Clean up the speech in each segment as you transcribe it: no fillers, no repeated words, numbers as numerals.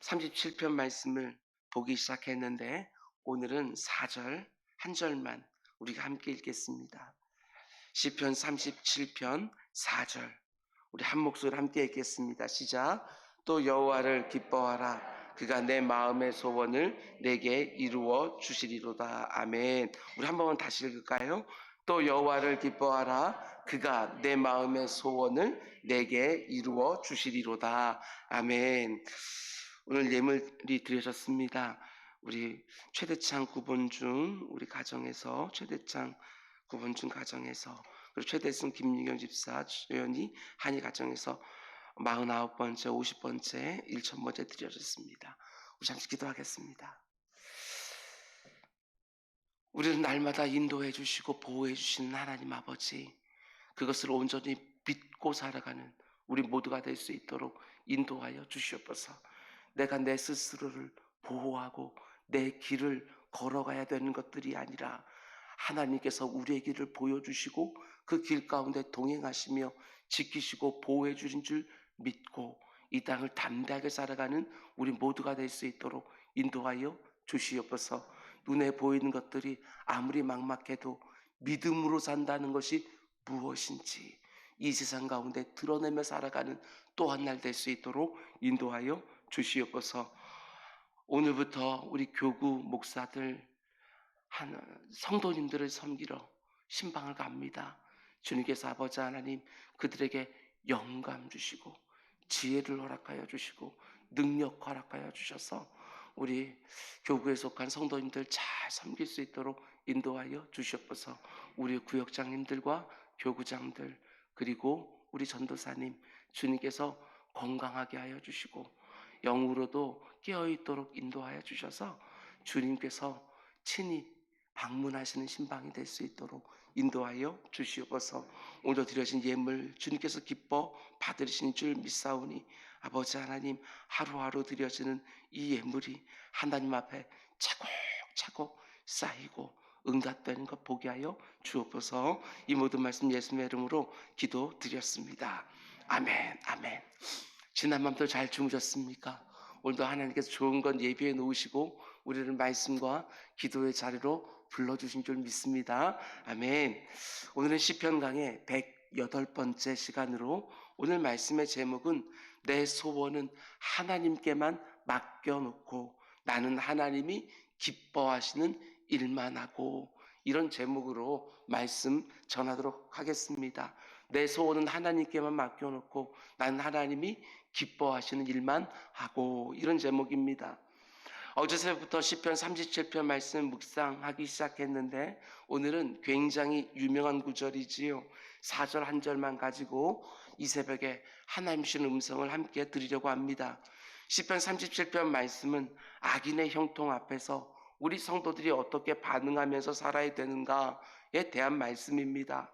37편 말씀을 보기 시작했는데 오늘은 4절 한 절만 우리가 함께 읽겠습니다. 시편 37편 4절 우리 한 목소리 함께 읽겠습니다. 시작. 또 여호와를 기뻐하라. 그가 내 마음의 소원을 내게 이루어 주시리로다. 아멘. 우리 한 번만 다시 읽을까요? 또 여호와를 기뻐하라. 그가 내 마음의 소원을 내게 이루어 주시리로다. 아멘. 오늘 예물이 드려졌습니다. 우리 최대창 구본중 우리 가정에서 최대창 구본중 가정에서 그리고 최대승 김유경 집사 주연이 한이 가정에서 49번째 50번째 1000번째 드려졌습니다. 우리 잠시 기도하겠습니다. 우리는 날마다 인도해 주시고 보호해 주시는 하나님 아버지, 그것을 온전히 믿고 살아가는 우리 모두가 될 수 있도록 인도하여 주시옵소서. 내가 내 스스로를 보호하고 내 길을 걸어가야 되는 것들이 아니라 하나님께서 우리의 길을 보여주시고 그 길 가운데 동행하시며 지키시고 보호해 주신 줄 믿고 이 땅을 담대하게 살아가는 우리 모두가 될 수 있도록 인도하여 주시옵소서. 눈에 보이는 것들이 아무리 막막해도 믿음으로 산다는 것이 무엇인지 이 세상 가운데 드러내며 살아가는 또 한 날 될 수 있도록 인도하여 주시옵소서. 오늘부터 우리 교구 목사들 성도님들을 섬기러 신방을 갑니다. 주님께서 아버지 하나님 그들에게 영감 주시고 지혜를 허락하여 주시고 능력 허락하여 주셔서 우리 교구에 속한 성도님들 잘 섬길 수 있도록 인도하여 주시옵소서. 우리 구역장님들과 교구장들 그리고 우리 전도사님 주님께서 건강하게 하여 주시고 영으로도 깨어있도록 인도하여 주셔서 주님께서 친히 방문하시는 신방이 될 수 있도록 인도하여 주시옵소서. 오늘 드려진 예물 주님께서 기뻐 받으시는 줄 믿사오니 아버지 하나님 하루하루 드려지는 이 예물이 하나님 앞에 차곡차곡 쌓이고 응답되는 것 보게 하여 주옵소서. 이 모든 말씀 예수님의 이름으로 기도드렸습니다. 아멘. 아멘. 지난 밤도 잘 주무셨습니까? 오늘도 하나님께서 좋은 건 예비해 놓으시고 우리를 말씀과 기도의 자리로 불러주신 줄 믿습니다. 아멘. 오늘은 시편 강의 108번째 시간으로 오늘 말씀의 제목은 내 소원은 하나님께만 맡겨놓고 나는 하나님이 기뻐하시는 일만 하고, 이런 제목으로 말씀 전하도록 하겠습니다. 내 소원은 하나님께만 맡겨놓고 나는 하나님이 기뻐하시는 일만 하고, 이런 제목입니다. 어제서부터 시편 37편 말씀 묵상하기 시작했는데 오늘은 굉장히 유명한 구절이지요. 4절 한 절만 가지고 이 새벽에 하나님 주신 음성을 함께 드리려고 합니다. 시편 37편 말씀은 악인의 형통 앞에서 우리 성도들이 어떻게 반응하면서 살아야 되는가에 대한 말씀입니다.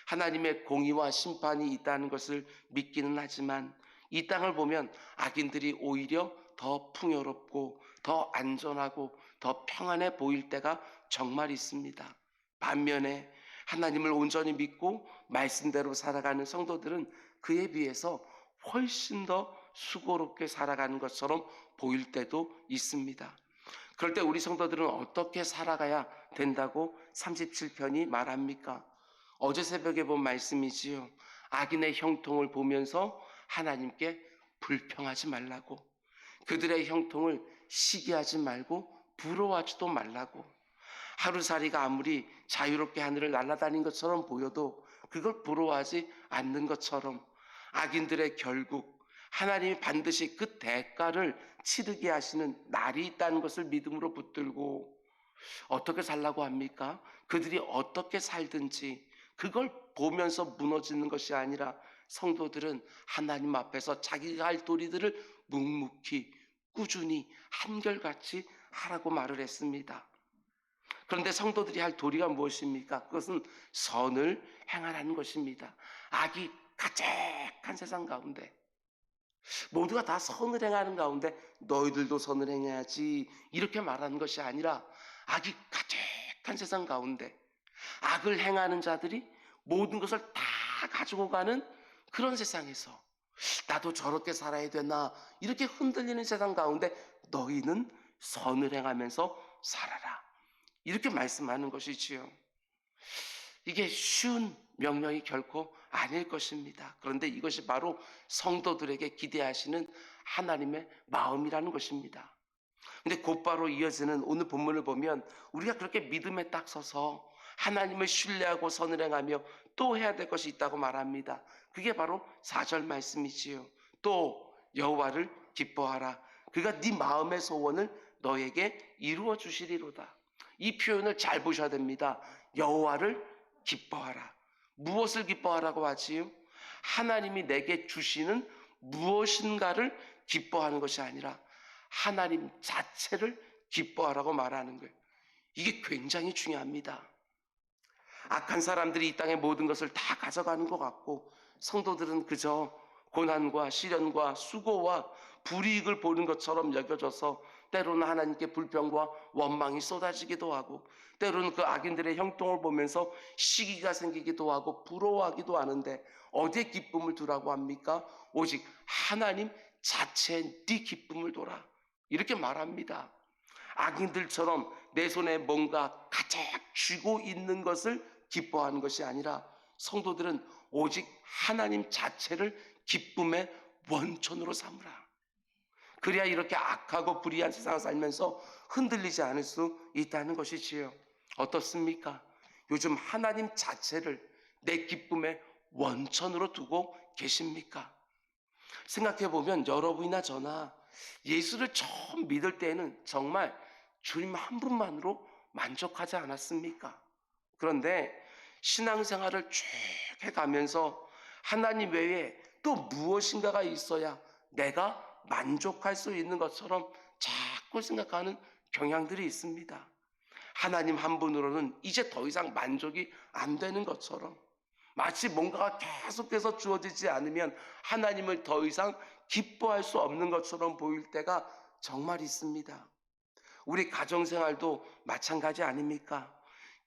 하나님의 공의와 심판이 있다는 것을 믿기는 하지만 이 땅을 보면 악인들이 오히려 더 풍요롭고 더 안전하고 더 평안해 보일 때가 정말 있습니다. 반면에 하나님을 온전히 믿고 말씀대로 살아가는 성도들은 그에 비해서 훨씬 더 수고롭게 살아가는 것처럼 보일 때도 있습니다. 그럴 때 우리 성도들은 어떻게 살아가야 된다고 37편이 말합니까? 어제 새벽에 본 말씀이지요. 악인의 형통을 보면서 하나님께 불평하지 말라고, 그들의 형통을 시기하지 말고 부러워하지도 말라고. 하루살이가 아무리 자유롭게 하늘을 날아다닌 것처럼 보여도 그걸 부러워하지 않는 것처럼 악인들의 결국 하나님이 반드시 그 대가를 치르게 하시는 날이 있다는 것을 믿음으로 붙들고 어떻게 살라고 합니까? 그들이 어떻게 살든지 그걸 보면서 무너지는 것이 아니라 성도들은 하나님 앞에서 자기가 할 도리들을 묵묵히 꾸준히 한결같이 하라고 말을 했습니다. 그런데 성도들이 할 도리가 무엇입니까? 그것은 선을 행하라는 것입니다. 악이 가득한 세상 가운데 모두가 다 선을 행하는 가운데 너희들도 선을 행해야지 이렇게 말하는 것이 아니라 악이 가득한 세상 가운데 악을 행하는 자들이 모든 것을 다 가지고 가는 그런 세상에서 나도 저렇게 살아야 되나 이렇게 흔들리는 세상 가운데 너희는 선을 행하면서 살아라. 이렇게 말씀하는 것이지요. 이게 쉬운 명령이 결코 아닐 것입니다. 그런데 이것이 바로 성도들에게 기대하시는 하나님의 마음이라는 것입니다. 근데 곧바로 이어지는 오늘 본문을 보면 우리가 그렇게 믿음에 딱 서서 하나님을 신뢰하고 선을 행하며 또 해야 될 것이 있다고 말합니다. 그게 바로 4절 말씀이지요. 또 여호와를 기뻐하라. 그가 네 마음의 소원을 너에게 이루어 주시리로다. 이 표현을 잘 보셔야 됩니다. 여호와를 기뻐하라. 무엇을 기뻐하라고 하지요? 하나님이 내게 주시는 무엇인가를 기뻐하는 것이 아니라 하나님 자체를 기뻐하라고 말하는 거예요. 이게 굉장히 중요합니다. 악한 사람들이 이 땅의 모든 것을 다 가져가는 것 같고 성도들은 그저 고난과 시련과 수고와 불이익을 보는 것처럼 여겨져서 때로는 하나님께 불평과 원망이 쏟아지기도 하고 때로는 그 악인들의 형통을 보면서 시기가 생기기도 하고 부러워하기도 하는데 어디에 기쁨을 두라고 합니까? 오직 하나님 자체의 네 기쁨을 둬라. 이렇게 말합니다. 악인들처럼 내 손에 뭔가 가득 쥐고 있는 것을 기뻐하는 것이 아니라 성도들은 오직 하나님 자체를 기쁨의 원천으로 삼으라. 그래야 이렇게 악하고 불의한 세상을 살면서 흔들리지 않을 수 있다는 것이지요. 어떻습니까? 요즘 하나님 자체를 내 기쁨의 원천으로 두고 계십니까? 생각해보면 여러분이나 저나 예수를 처음 믿을 때는 정말 주님 한 분만으로 만족하지 않았습니까? 그런데 신앙생활을 쭉 해가면서 하나님 외에 또 무엇인가가 있어야 내가 만족할 수 있는 것처럼 자꾸 생각하는 경향들이 있습니다. 하나님 한 분으로는 이제 더 이상 만족이 안 되는 것처럼 마치 뭔가가 계속해서 주어지지 않으면 하나님을 더 이상 기뻐할 수 없는 것처럼 보일 때가 정말 있습니다. 우리 가정생활도 마찬가지 아닙니까?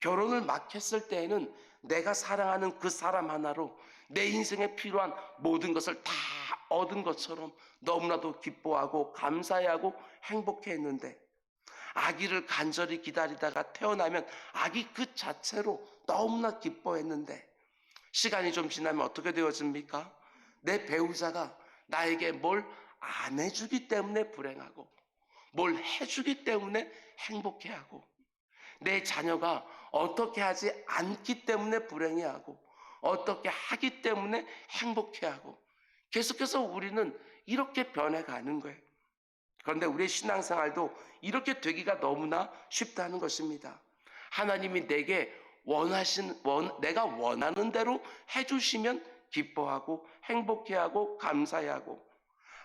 결혼을 막 했을 때에는 내가 사랑하는 그 사람 하나로 내 인생에 필요한 모든 것을 다 얻은 것처럼 너무나도 기뻐하고 감사해하고 행복해했는데 아기를 간절히 기다리다가 태어나면 아기 그 자체로 너무나 기뻐했는데 시간이 좀 지나면 어떻게 되어집니까? 내 배우자가 나에게 뭘 안 해주기 때문에 불행하고 뭘 해주기 때문에 행복해하고 내 자녀가 어떻게 하지 않기 때문에 불행해하고 어떻게 하기 때문에 행복해하고 계속해서 우리는 이렇게 변해가는 거예요. 그런데 우리의 신앙생활도 이렇게 되기가 너무나 쉽다는 것입니다. 하나님이 내게 내가 원하는 대로 해주시면 기뻐하고 행복해하고 감사해하고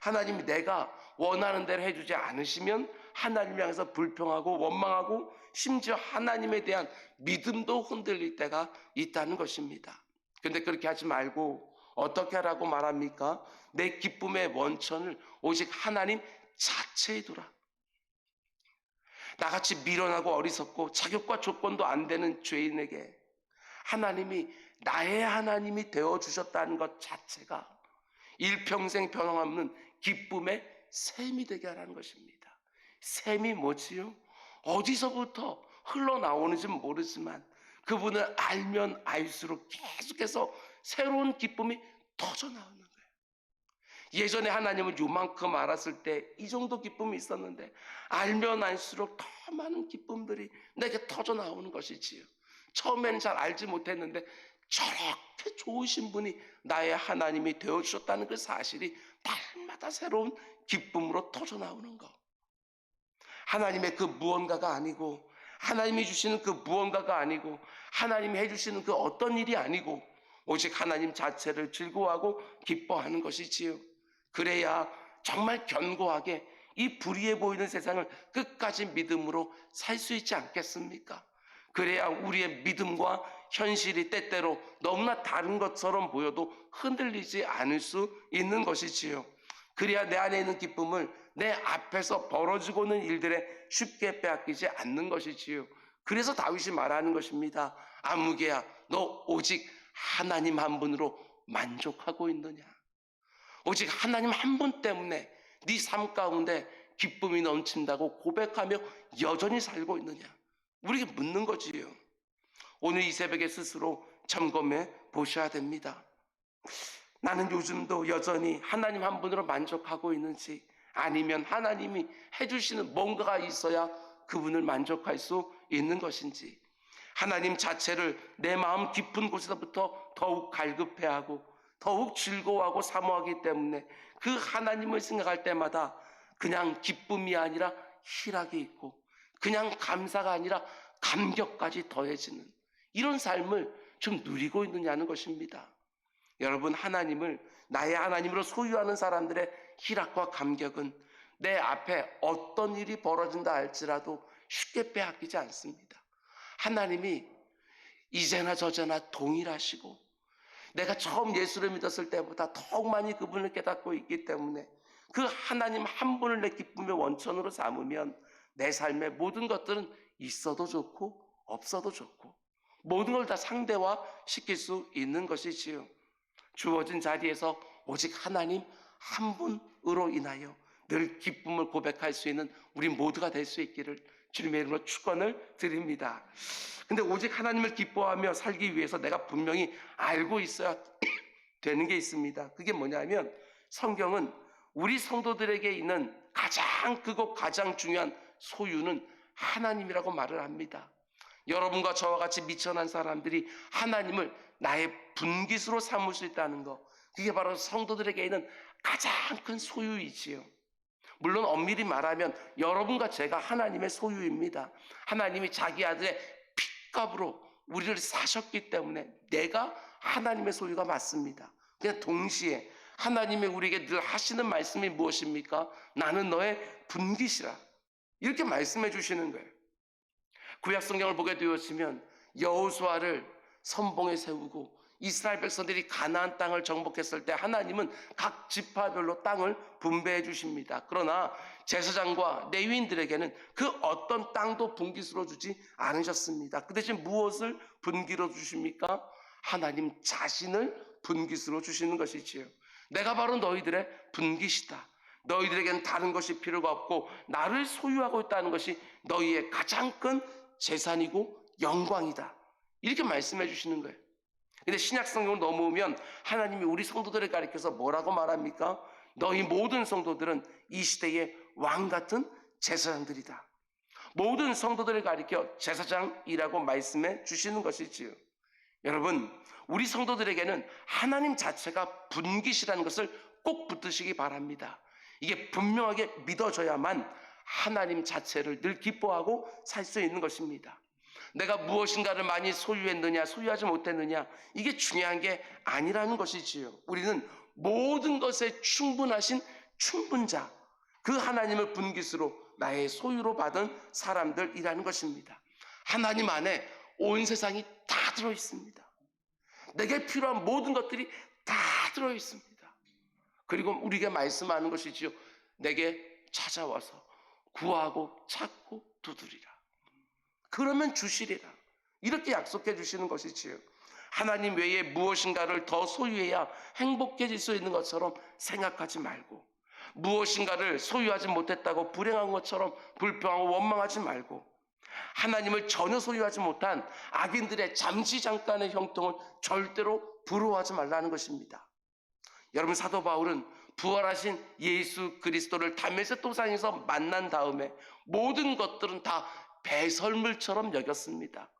하나님이 내가 원하는 대로 해주지 않으시면 하나님을 향해서 불평하고 원망하고 심지어 하나님에 대한 믿음도 흔들릴 때가 있다는 것입니다. 그런데 그렇게 하지 말고 어떻게 하라고 말합니까? 내 기쁨의 원천을 오직 하나님 자체에 두라. 나같이 미련하고 어리석고 자격과 조건도 안 되는 죄인에게 하나님이 나의 하나님이 되어주셨다는 것 자체가 일평생 변함없는 기쁨의 샘이 되게 하라는 것입니다. 샘이 뭐지요? 어디서부터 흘러나오는지는 모르지만 그분을 알면 알수록 계속해서 새로운 기쁨이 터져나오는 거예요. 예전에 하나님을 요만큼 알았을 때 이 정도 기쁨이 있었는데 알면 알수록 더 많은 기쁨들이 내게 터져나오는 것이지요. 처음에는 잘 알지 못했는데 저렇게 좋으신 분이 나의 하나님이 되어주셨다는 그 사실이 날마다 새로운 기쁨으로 터져나오는 것. 하나님의 그 무언가가 아니고 하나님이 주시는 그 무언가가 아니고 하나님이 해주시는 그 어떤 일이 아니고 오직 하나님 자체를 즐거워하고 기뻐하는 것이지요. 그래야 정말 견고하게 이 불의해 보이는 세상을 끝까지 믿음으로 살 수 있지 않겠습니까? 그래야 우리의 믿음과 현실이 때때로 너무나 다른 것처럼 보여도 흔들리지 않을 수 있는 것이지요. 그래야 내 안에 있는 기쁨을 내 앞에서 벌어지고는 일들에 쉽게 빼앗기지 않는 것이지요. 그래서 다윗이 말하는 것입니다. 아무개야 너 오직 하나님 한 분으로 만족하고 있느냐? 오직 하나님 한 분 때문에 네 삶 가운데 기쁨이 넘친다고 고백하며 여전히 살고 있느냐? 우리에게 묻는 거지요. 오늘 이 새벽에 스스로 점검해 보셔야 됩니다. 나는 요즘도 여전히 하나님 한 분으로 만족하고 있는지, 아니면 하나님이 해주시는 뭔가가 있어야 그분을 만족할 수 있는 것인지, 하나님 자체를 내 마음 깊은 곳에서부터 더욱 갈급해하고 더욱 즐거워하고 사모하기 때문에 그 하나님을 생각할 때마다 그냥 기쁨이 아니라 희락이 있고, 그냥 감사가 아니라 감격까지 더해지는 이런 삶을 좀 누리고 있느냐는 것입니다. 여러분, 하나님을 나의 하나님으로 소유하는 사람들의 희락과 감격은 내 앞에 어떤 일이 벌어진다 할지라도 쉽게 빼앗기지 않습니다. 하나님이 이제나 저제나 동일하시고, 내가 처음 예수를 믿었을 때보다 더욱 많이 그분을 깨닫고 있기 때문에 그 하나님 한 분을 내 기쁨의 원천으로 삼으면 내 삶의 모든 것들은 있어도 좋고 없어도 좋고 모든 걸 다 상대화 시킬 수 있는 것이지요. 주어진 자리에서 오직 하나님 한 분으로 인하여 늘 기쁨을 고백할 수 있는 우리 모두가 될 수 있기를 주님의 이름으로 축원을 드립니다. 근데 오직 하나님을 기뻐하며 살기 위해서 내가 분명히 알고 있어야 되는 게 있습니다. 그게 뭐냐면, 성경은 우리 성도들에게 있는 가장 크고 가장 중요한 소유는 하나님이라고 말을 합니다. 여러분과 저와 같이 미천한 사람들이 하나님을 나의 분깃으로 삼을 수 있다는 것, 그게 바로 성도들에게 있는 가장 큰 소유이지요. 물론 엄밀히 말하면 여러분과 제가 하나님의 소유입니다. 하나님이 자기 아들의 핏값으로 우리를 사셨기 때문에 내가 하나님의 소유가 맞습니다. 그냥 동시에 하나님이 우리에게 늘 하시는 말씀이 무엇입니까? 나는 너의 분깃이라, 이렇게 말씀해 주시는 거예요. 구약 성경을 보게 되었으면 여호수아를 선봉에 세우고 이스라엘 백성들이 가나안 땅을 정복했을 때 하나님은 각 지파별로 땅을 분배해 주십니다. 그러나 제사장과 레위인들에게는 그 어떤 땅도 분깃으로 주지 않으셨습니다. 그 대신 무엇을 분깃으로 주십니까? 하나님 자신을 분깃으로 주시는 것이지요. 내가 바로 너희들의 분깃이다. 너희들에게는 다른 것이 필요가 없고 나를 소유하고 있다는 것이 너희의 가장 큰 재산이고 영광이다. 이렇게 말씀해 주시는 거예요. 근데 신약 성경을 넘어오면 하나님이 우리 성도들을 가리켜서 뭐라고 말합니까? 너희 모든 성도들은 이 시대의 왕 같은 제사장들이다. 모든 성도들을 가리켜 제사장이라고 말씀해 주시는 것이지요. 여러분, 우리 성도들에게는 하나님 자체가 분깃이라는 것을 꼭 붙드시기 바랍니다. 이게 분명하게 믿어져야만 하나님 자체를 늘 기뻐하고 살 수 있는 것입니다. 내가 무엇인가를 많이 소유했느냐 소유하지 못했느냐, 이게 중요한 게 아니라는 것이지요. 우리는 모든 것에 충분하신 충분자, 그 하나님을 분깃으로 나의 소유로 받은 사람들이라는 것입니다. 하나님 안에 온 세상이 다 들어있습니다. 내게 필요한 모든 것들이 다 들어있습니다. 그리고 우리에게 말씀하는 것이지요. 내게 찾아와서 구하고 찾고 두드리라. 그러면 주시리라. 이렇게 약속해 주시는 것이지요. 하나님 외에 무엇인가를 더 소유해야 행복해질 수 있는 것처럼 생각하지 말고, 무엇인가를 소유하지 못했다고 불행한 것처럼 불평하고 원망하지 말고, 하나님을 전혀 소유하지 못한 악인들의 잠시 잠깐의 형통을 절대로 부러워하지 말라는 것입니다. 여러분, 사도 바울은 부활하신 예수 그리스도를 다메섹 도상에서 만난 다음에 모든 것들은 다 배설물처럼 여겼습니다.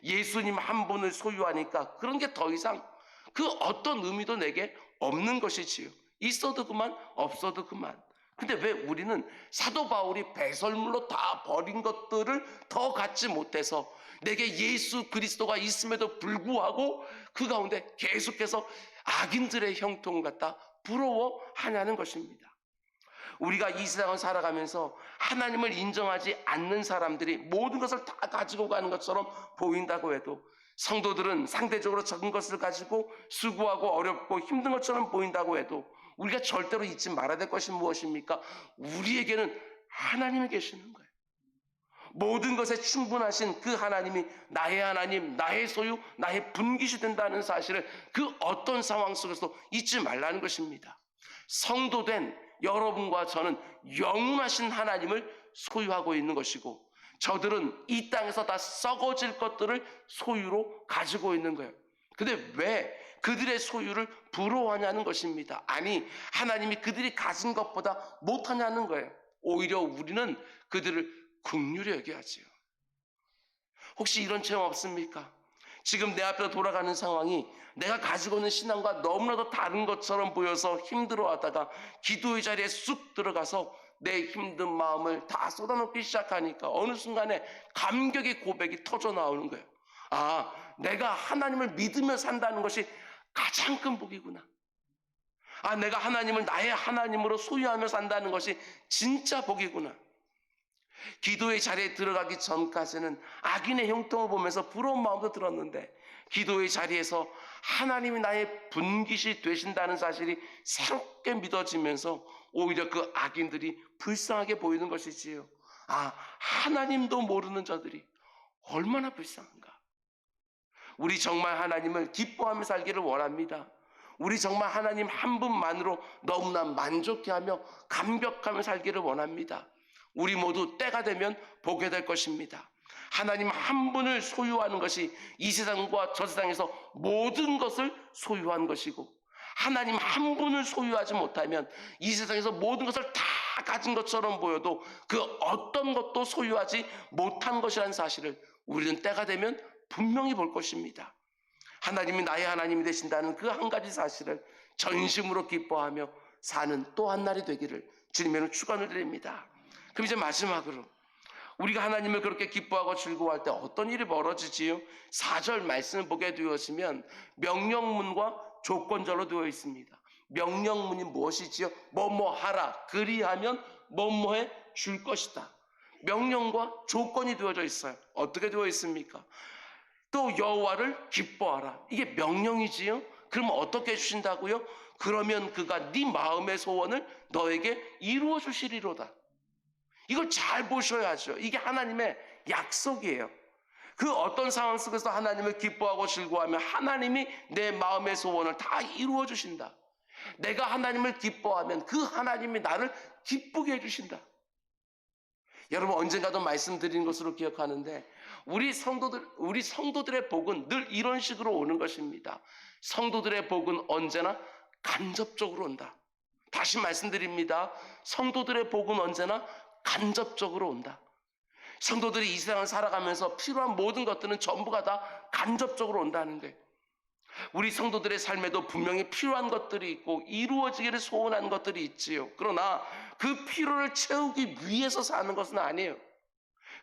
예수님 한 분을 소유하니까 그런 게 더 이상 그 어떤 의미도 내게 없는 것이지요. 있어도 그만, 없어도 그만. 근데 왜 우리는 사도 바울이 배설물로 다 버린 것들을 더 갖지 못해서 내게 예수 그리스도가 있음에도 불구하고 그 가운데 계속해서 악인들의 형통을 갖다 부러워하냐는 것입니다. 우리가 이 세상을 살아가면서 하나님을 인정하지 않는 사람들이 모든 것을 다 가지고 가는 것처럼 보인다고 해도, 성도들은 상대적으로 적은 것을 가지고 수고하고 어렵고 힘든 것처럼 보인다고 해도, 우리가 절대로 잊지 말아야 될 것이 무엇입니까? 우리에게는 하나님이 계시는 거예요. 모든 것에 충분하신 그 하나님이 나의 하나님, 나의 소유, 나의 분깃이 된다는 사실을 그 어떤 상황 속에서도 잊지 말라는 것입니다. 성도된 여러분과 저는 영원하신 하나님을 소유하고 있는 것이고, 저들은 이 땅에서 다 썩어질 것들을 소유로 가지고 있는 거예요. 근데 왜 그들의 소유를 부러워하냐는 것입니다. 아니, 하나님이 그들이 가진 것보다 못하냐는 거예요. 오히려 우리는 그들을 긍휼히 여겨야지요. 혹시 이런 체험 없습니까? 지금 내 앞에 돌아가는 상황이 내가 가지고 있는 신앙과 너무나도 다른 것처럼 보여서 힘들어하다가 기도의 자리에 쑥 들어가서 내 힘든 마음을 다 쏟아놓기 시작하니까 어느 순간에 감격의 고백이 터져 나오는 거예요. 아, 내가 하나님을 믿으며 산다는 것이 가장 큰 복이구나. 아, 내가 하나님을 나의 하나님으로 소유하며 산다는 것이 진짜 복이구나. 기도의 자리에 들어가기 전까지는 악인의 형통을 보면서 부러운 마음도 들었는데, 기도의 자리에서 하나님이 나의 분깃이 되신다는 사실이 새롭게 믿어지면서 오히려 그 악인들이 불쌍하게 보이는 것이지요. 아, 하나님도 모르는 자들이 얼마나 불쌍한가. 우리 정말 하나님을 기뻐하며 살기를 원합니다. 우리 정말 하나님 한 분만으로 너무나 만족해하며 감격하며 살기를 원합니다. 우리 모두 때가 되면 보게 될 것입니다. 하나님 한 분을 소유하는 것이 이 세상과 저 세상에서 모든 것을 소유한 것이고, 하나님 한 분을 소유하지 못하면 이 세상에서 모든 것을 다 가진 것처럼 보여도 그 어떤 것도 소유하지 못한 것이라는 사실을 우리는 때가 되면 분명히 볼 것입니다. 하나님이 나의 하나님이 되신다는 그 한 가지 사실을 전심으로 기뻐하며 사는 또 한 날이 되기를 주님의 축원을 드립니다. 그럼 이제 마지막으로 우리가 하나님을 그렇게 기뻐하고 즐거워할 때 어떤 일이 벌어지지요? 4절 말씀을 보게 되었으면 명령문과 조건절로 되어 있습니다. 명령문이 무엇이지요? 뭐뭐 하라, 그리하면 뭐뭐해 줄 것이다. 명령과 조건이 되어져 있어요. 어떻게 되어 있습니까? 또 여호와를 기뻐하라. 이게 명령이지요. 그러면 어떻게 해주신다고요? 그러면 그가 네 마음의 소원을 너에게 이루어 주시리로다. 이걸 잘 보셔야죠. 이게 하나님의 약속이에요. 그 어떤 상황 속에서 하나님을 기뻐하고 즐거워하면 하나님이 내 마음의 소원을 다 이루어 주신다. 내가 하나님을 기뻐하면 그 하나님이 나를 기쁘게 해주신다. 여러분, 언젠가도 말씀드린 것으로 기억하는데, 우리 성도들의 복은 늘 이런 식으로 오는 것입니다. 성도들의 복은 언제나 간접적으로 온다. 다시 말씀드립니다. 성도들의 복은 언제나 간접적으로 온다. 성도들이 이 세상을 살아가면서 필요한 모든 것들은 전부가 다 간접적으로 온다는 거예요. 우리 성도들의 삶에도 분명히 필요한 것들이 있고 이루어지기를 소원하는 것들이 있지요. 그러나 그 필요를 채우기 위해서 사는 것은 아니에요.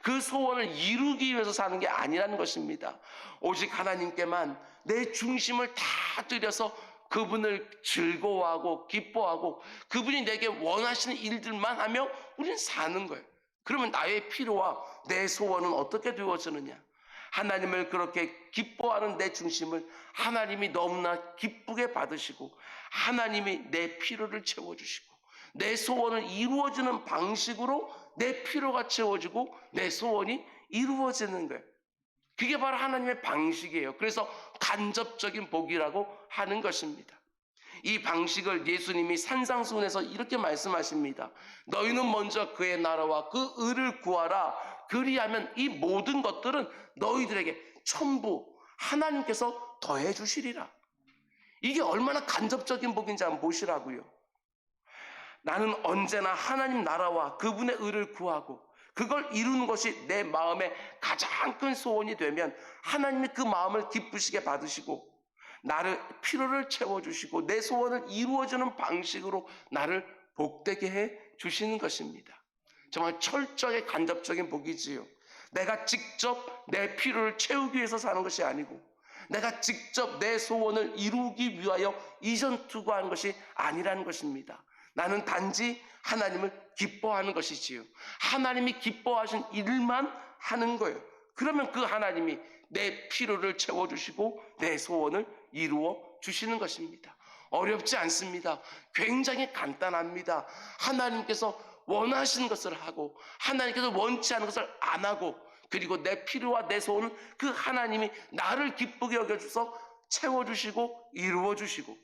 그 소원을 이루기 위해서 사는 게 아니라는 것입니다. 오직 하나님께만 내 중심을 다 들여서 그분을 즐거워하고 기뻐하고 그분이 내게 원하시는 일들만 하며 우리는 사는 거예요. 그러면 나의 필요와 내 소원은 어떻게 되어지느냐? 하나님을 그렇게 기뻐하는 내 중심을 하나님이 너무나 기쁘게 받으시고, 하나님이 내 필요를 채워주시고 내 소원을 이루어지는 방식으로 내 필요가 채워지고 내 소원이 이루어지는 거예요. 그게 바로 하나님의 방식이에요. 그래서 간접적인 복이라고 하는 것입니다. 이 방식을 예수님이 산상수훈에서 이렇게 말씀하십니다. 너희는 먼저 그의 나라와 그 의를 구하라. 그리하면 이 모든 것들은 너희들에게 전부 하나님께서 더해 주시리라. 이게 얼마나 간접적인 복인지 한번 보시라고요. 나는 언제나 하나님 나라와 그분의 의를 구하고 그걸 이루는 것이 내 마음의 가장 큰 소원이 되면 하나님이 그 마음을 기쁘시게 받으시고 나를 필요를 채워주시고 내 소원을 이루어주는 방식으로 나를 복되게 해 주시는 것입니다. 정말 철저하게 간접적인 복이지요. 내가 직접 내 필요를 채우기 위해서 사는 것이 아니고 내가 직접 내 소원을 이루기 위하여 이전투구하는 것이 아니라는 것입니다. 나는 단지 하나님을 기뻐하는 것이지요. 하나님이 기뻐하신 일만 하는 거예요. 그러면 그 하나님이 내 필요를 채워주시고 내 소원을 이루어 주시는 것입니다. 어렵지 않습니다. 굉장히 간단합니다. 하나님께서 원하시는 것을 하고 하나님께서 원치 않은 것을 안 하고, 그리고 내 필요와 내 소원은 그 하나님이 나를 기쁘게 여겨주셔서 채워주시고 이루어주시고,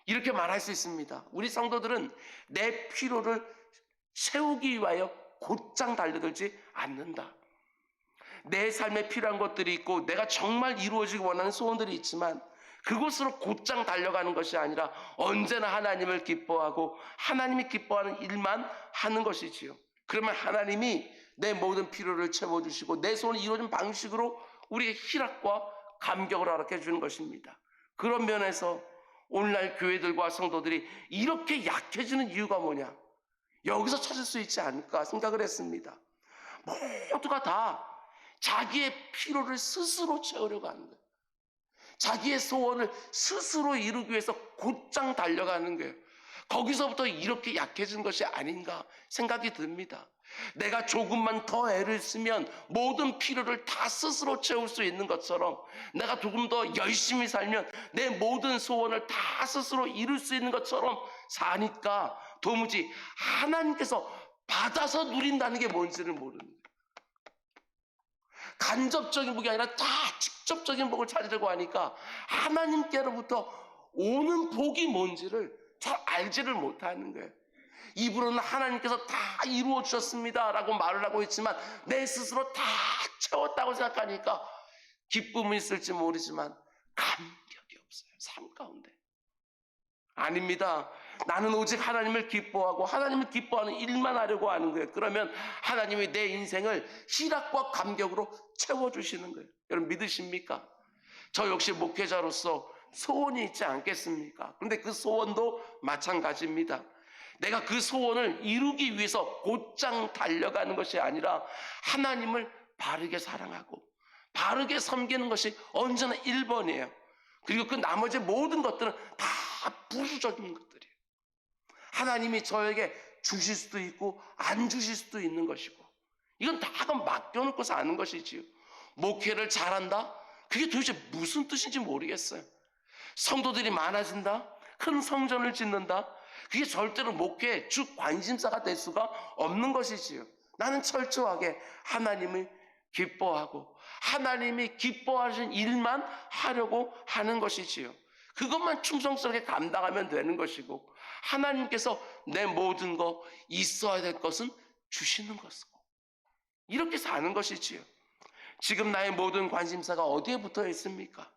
이렇게 말할 수 있습니다. 우리 성도들은 내 필요를 채우기 위하여 곧장 달려들지 않는다. 내 삶에 필요한 것들이 있고 내가 정말 이루어지기 원하는 소원들이 있지만 그곳으로 곧장 달려가는 것이 아니라 언제나 하나님을 기뻐하고 하나님이 기뻐하는 일만 하는 것이지요. 그러면 하나님이 내 모든 필요를 채워주시고 내 소원이 이루어진 방식으로 우리의 희락과 감격을 허락해 주는 것입니다. 그런 면에서 오늘날 교회들과 성도들이 이렇게 약해지는 이유가 뭐냐? 여기서 찾을 수 있지 않을까 생각을 했습니다. 모두가 다 자기의 필요를 스스로 채우려고 하는 거예요. 자기의 소원을 스스로 이루기 위해서 곧장 달려가는 거예요. 거기서부터 이렇게 약해진 것이 아닌가 생각이 듭니다. 내가 조금만 더 애를 쓰면 모든 필요를 다 스스로 채울 수 있는 것처럼 내가 조금 더 열심히 살면 내 모든 소원을 다 스스로 이룰 수 있는 것처럼 사니까 도무지 하나님께서 받아서 누린다는 게 뭔지를 모르는 거예요. 간접적인 복이 아니라 다 직접적인 복을 찾으려고 하니까 하나님께로부터 오는 복이 뭔지를 잘 알지를 못하는 거예요. 입으로는 하나님께서 다 이루어 주셨습니다 라고 말을 하고 있지만 내 스스로 다 채웠다고 생각하니까 기쁨은 있을지 모르지만 감격이 없어요. 삶 가운데. 아닙니다. 나는 오직 하나님을 기뻐하고 하나님을 기뻐하는 일만 하려고 하는 거예요. 그러면 하나님이 내 인생을 희락과 감격으로 채워주시는 거예요. 여러분 믿으십니까? 저 역시 목회자로서 소원이 있지 않겠습니까? 그런데 그 소원도 마찬가지입니다. 내가 그 소원을 이루기 위해서 곧장 달려가는 것이 아니라 하나님을 바르게 사랑하고 바르게 섬기는 것이 언제나 1번이에요. 그리고 그 나머지 모든 것들은 다 부수적인 것들이에요. 하나님이 저에게 주실 수도 있고 안 주실 수도 있는 것이고 이건 다 맡겨놓고 사는 것이지요. 목회를 잘한다? 그게 도대체 무슨 뜻인지 모르겠어요. 성도들이 많아진다? 큰 성전을 짓는다? 그게 절대로 목회의 주 관심사가 될 수가 없는 것이지요. 나는 철저하게 하나님을 기뻐하고 하나님이 기뻐하시는 일만 하려고 하는 것이지요. 그것만 충성스럽게 감당하면 되는 것이고 하나님께서 내 모든 거 있어야 될 것은 주시는 것이고 이렇게 사는 것이지요. 지금 나의 모든 관심사가 어디에 붙어 있습니까?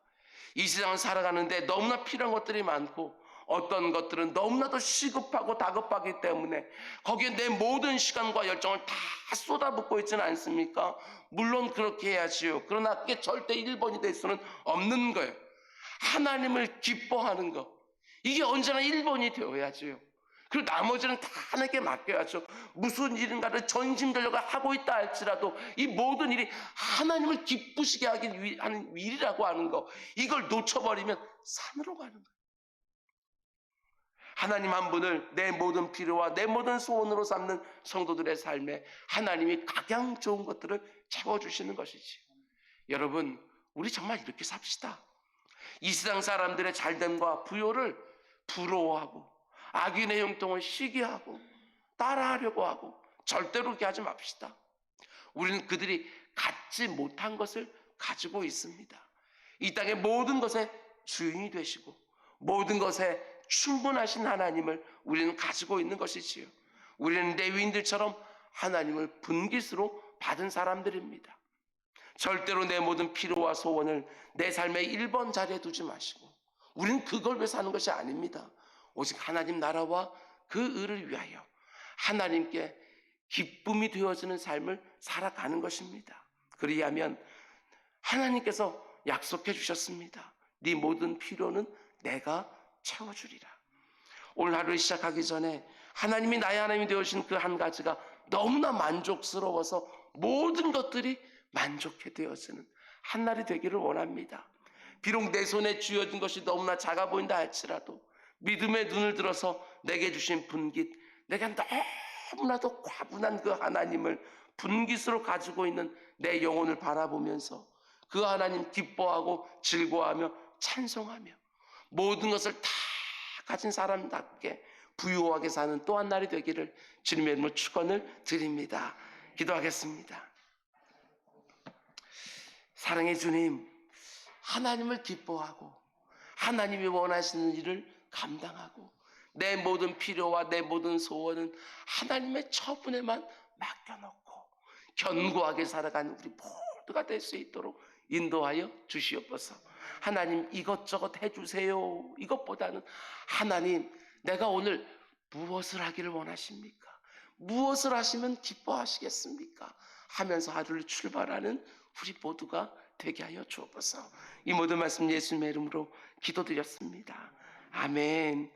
이 세상을 살아가는데 너무나 필요한 것들이 많고 어떤 것들은 너무나도 시급하고 다급하기 때문에 거기에 내 모든 시간과 열정을 다 쏟아붓고 있지는 않습니까? 물론 그렇게 해야지요. 그러나 그게 절대 1번이 될 수는 없는 거예요. 하나님을 기뻐하는 것, 이게 언제나 1번이 되어야지요. 그리고 나머지는 다 하나님께 맡겨야죠. 무슨 일인가를 전심전력을 하고 있다 할지라도 이 모든 일이 하나님을 기쁘시게 하는 일이라고 하는 거, 이걸 놓쳐버리면 산으로 가는 거예요. 하나님 한 분을 내 모든 필요와 내 모든 소원으로 삼는 성도들의 삶에 하나님이 가장 좋은 것들을 채워주시는 것이지. 여러분, 우리 정말 이렇게 삽시다. 이 세상 사람들의 잘됨과 부요를 부러워하고 악인의 형통을 시기하고 따라하려고 하고 절대로 그렇게 하지 맙시다. 우리는 그들이 갖지 못한 것을 가지고 있습니다. 이 땅의 모든 것의 주인이 되시고 모든 것에 충분하신 하나님을 우리는 가지고 있는 것이지요. 우리는 레위인들처럼 하나님을 분깃으로 받은 사람들입니다. 절대로 내 모든 필요와 소원을 내 삶의 1번 자리에 두지 마시고 우리는 그걸 위해 사는 것이 아닙니다. 오직 하나님 나라와 그 의를 위하여 하나님께 기쁨이 되어지는 삶을 살아가는 것입니다. 그리하면 하나님께서 약속해 주셨습니다. 네 모든 필요는 내가 채워주리라. 오늘 하루를 시작하기 전에 하나님이 나의 하나님이 되어주신 그 한 가지가 너무나 만족스러워서 모든 것들이 만족해 되어지는 한날이 되기를 원합니다. 비록 내 손에 쥐어진 것이 너무나 작아 보인다 할지라도 믿음의 눈을 들어서 내게 주신 분깃, 내가 너무나도 과분한 그 하나님을 분깃으로 가지고 있는 내 영혼을 바라보면서 그 하나님 기뻐하고 즐거워하며 찬송하며 모든 것을 다 가진 사람답게 부유하게 사는 또 한 날이 되기를 주님의 이름으로 축원을 드립니다. 기도하겠습니다. 사랑의 주님, 하나님을 기뻐하고 하나님이 원하시는 일을 감당하고 내 모든 필요와 내 모든 소원은 하나님의 처분에만 맡겨놓고 견고하게 살아가는 우리 모두가 될 수 있도록 인도하여 주시옵소서. 하나님 이것저것 해주세요. 이것보다는 하나님 내가 오늘 무엇을 하기를 원하십니까? 무엇을 하시면 기뻐하시겠습니까? 하면서 하루를 출발하는 우리 모두가 되게 하여 주옵소서. 이 모든 말씀 예수님의 이름으로 기도드렸습니다. 아멘.